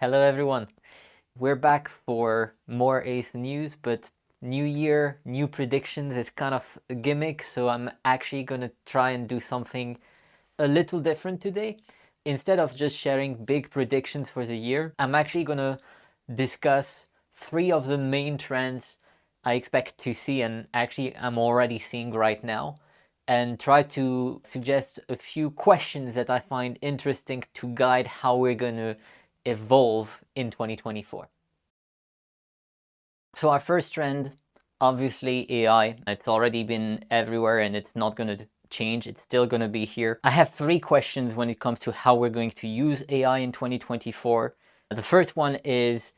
Hello everyone. We're back for more ASO news, but new year, new predictions is kind of a gimmick, so I'm actually going to try and do something a little different today. Instead of just sharing big predictions for the year, I'm actually going to discuss three of the main trends I expect to see and actually I'm already seeing right now, and try to suggest a few questions that I find interesting to guide how we're going to evolve in 2024. So our first trend, obviously AI. It's already been everywhere and it's not going to change. It's still going to be here. I have three questions when it comes to how we're going to use AI in 2024. The first one is,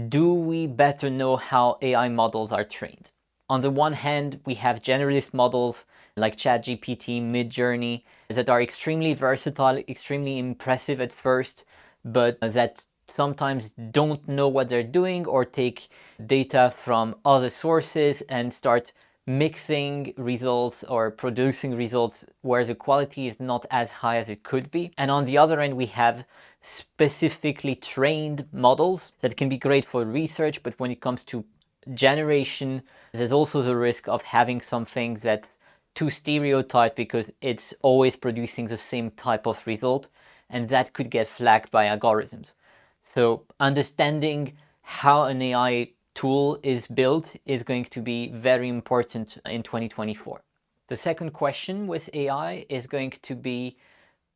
do we better know how AI models are trained? On the one hand, we have generative models like ChatGPT, Midjourney, that are extremely versatile, extremely impressive at first, but that sometimes don't know what they're doing or take data from other sources and start mixing results or producing results where the quality is not as high as it could be. And on the other end, we have specifically trained models that can be great for research, but when it comes to generation, there's also the risk of having something that's too stereotyped because it's always producing the same type of result, and that could get flagged by algorithms. So understanding how an AI tool is built is going to be very important in 2024. The second question with AI is going to be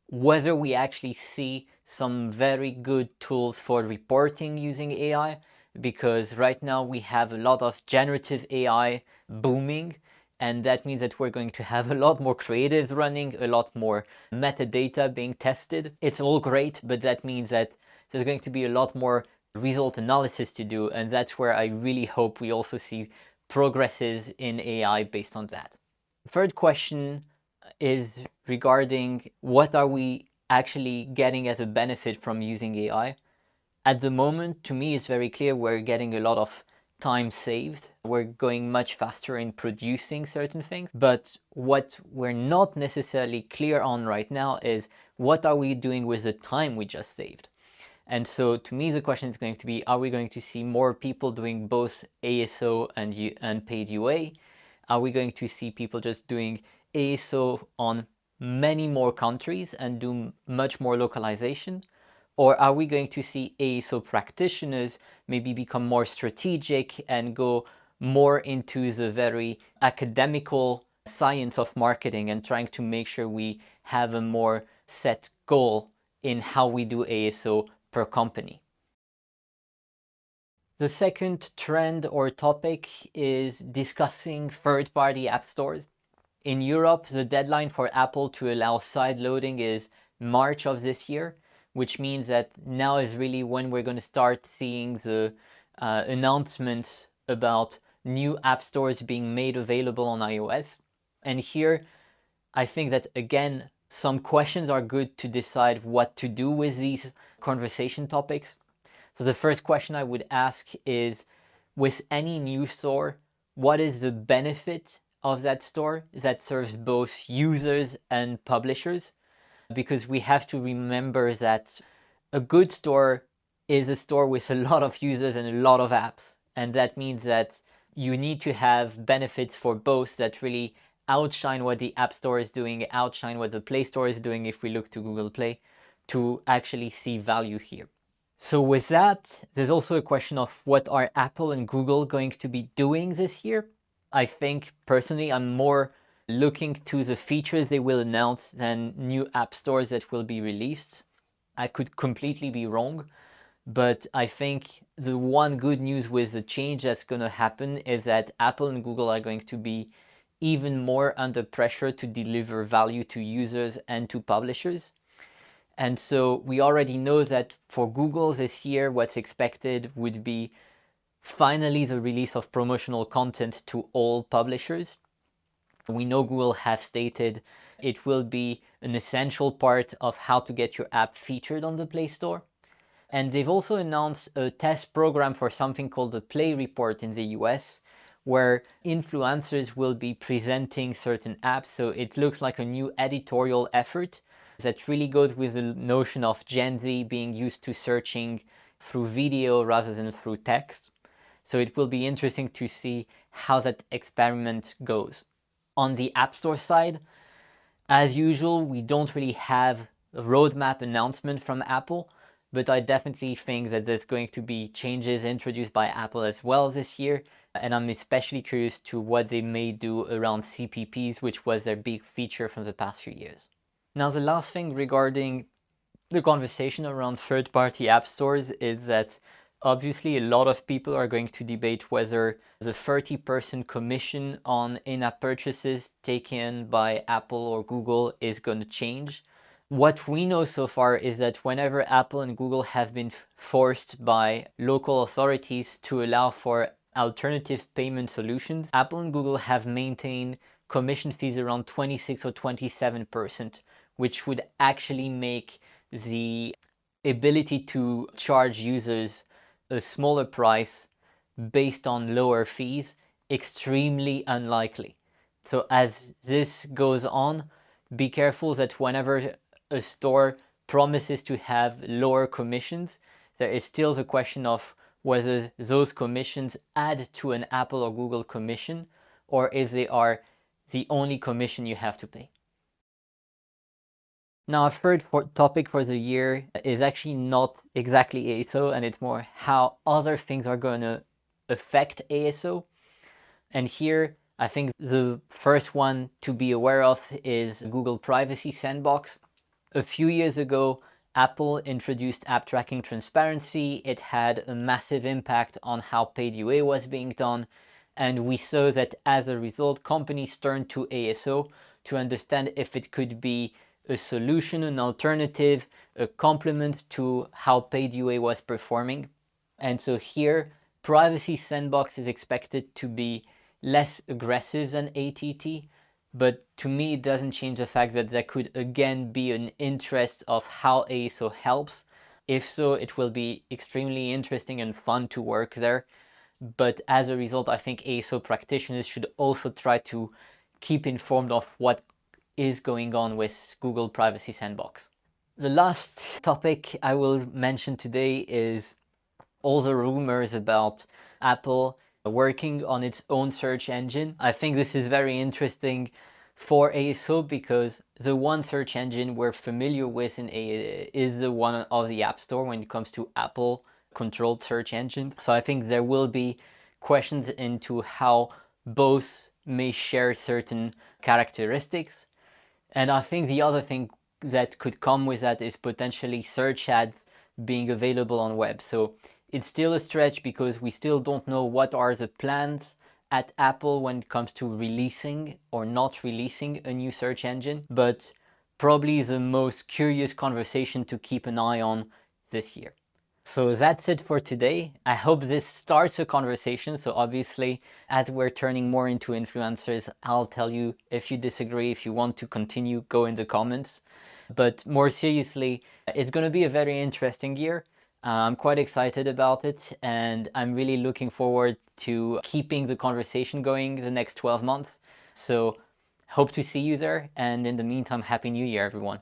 whether we actually see some very good tools for reporting using AI, because right now we have a lot of generative AI booming, and that means that we're going to have a lot more creatives running, a lot more metadata being tested. It's all great, but that means that there's going to be a lot more result analysis to do, and that's where I really hope we also see progresses in AI based on that. Third question is regarding what are we actually getting as a benefit from using AI. At the moment, to me, it's very clear we're getting a lot of time saved. We're going much faster in producing certain things. But what we're not necessarily clear on right now is what are we doing with the time we just saved? And so to me, the question is going to be, are we going to see more people doing both ASO and paid UA? Are we going to see people just doing ASO on many more countries and do much more localization? Or are we going to see ASO practitioners maybe become more strategic and go more into the very academical science of marketing and trying to make sure we have a more set goal in how we do ASO per company? The second trend or topic is discussing third-party app stores. In Europe, the deadline for Apple to allow side loading is March of this year, which means that now is really when we're going to start seeing the announcements about new app stores being made available on iOS. And here, I think that again, some questions are good to decide what to do with these conversation topics. So the first question I would ask is, with any new store, what is the benefit of that store that serves both users and publishers? Because we have to remember that a good store is a store with a lot of users and a lot of apps. And that means that you need to have benefits for both that really outshine what the App Store is doing, outshine what the Play Store is doing if we look to Google Play, to actually see value here. So with that, there's also a question of what are Apple and Google going to be doing this year? I think personally I'm more looking to the features they will announce than new app stores that will be released. I could completely be wrong, but I think the one good news with the change that's going to happen is that Apple and Google are going to be even more under pressure to deliver value to users and to publishers. And so we already know that for Google this year, what's expected would be finally the release of promotional content to all publishers. We know Google have stated it will be an essential part of how to get your app featured on the Play Store. And they've also announced a test program for something called the Play Report in the US, where influencers will be presenting certain apps. So it looks like a new editorial effort that really goes with the notion of Gen Z being used to searching through video rather than through text. So it will be interesting to see how that experiment goes. On the App Store side, as usual, we don't really have a roadmap announcement from Apple, but I definitely think that there's going to be changes introduced by Apple as well this year, and I'm especially curious to what they may do around CPPs, which was their big feature from the past few years. Now, the last thing regarding the conversation around third-party app stores is that obviously a lot of people are going to debate whether the 30% commission on in-app purchases taken by Apple or Google is going to change. What we know so far is that whenever Apple and Google have been forced by local authorities to allow for alternative payment solutions, Apple and Google have maintained commission fees around 26 or 27%, which would actually make the ability to charge users a smaller price based on lower fees extremely unlikely. So as this goes on, be careful that whenever a store promises to have lower commissions, there is still the question of whether those commissions add to an Apple or Google commission, or if they are the only commission you have to pay. Now, our third topic for the year is actually not exactly ASO, and it's more how other things are going to affect ASO. And here, I think the first one to be aware of is Google Privacy Sandbox. A few years ago, Apple introduced app tracking transparency. It had a massive impact on how paid UA was being done. And we saw that as a result, companies turned to ASO to understand if it could be a solution, an alternative, a complement to how paid UA was performing. And so here, Privacy Sandbox is expected to be less aggressive than ATT, but to me it doesn't change the fact that there could again be an interest of how ASO helps. If so, it will be extremely interesting and fun to work there. But as a result, I think ASO practitioners should also try to keep informed of what is going on with Google Privacy Sandbox. The last topic I will mention today is all the rumors about Apple working on its own search engine. I think this is very interesting for ASO because the one search engine we're familiar with is the one of the App Store when it comes to Apple controlled search engine. So I think there will be questions into how both may share certain characteristics. And I think the other thing that could come with that is potentially search ads being available on web. So it's still a stretch because we still don't know what are the plans at Apple when it comes to releasing or not releasing a new search engine, but probably the most curious conversation to keep an eye on this year. So that's it for today. I hope this starts a conversation. So obviously, as we're turning more into influencers, I'll tell you if you disagree, if you want to continue, go in the comments. But more seriously, it's going to be a very interesting year. I'm quite excited about it, and I'm really looking forward to keeping the conversation going the next 12 months. So hope to see you there. And in the meantime, Happy New Year, everyone.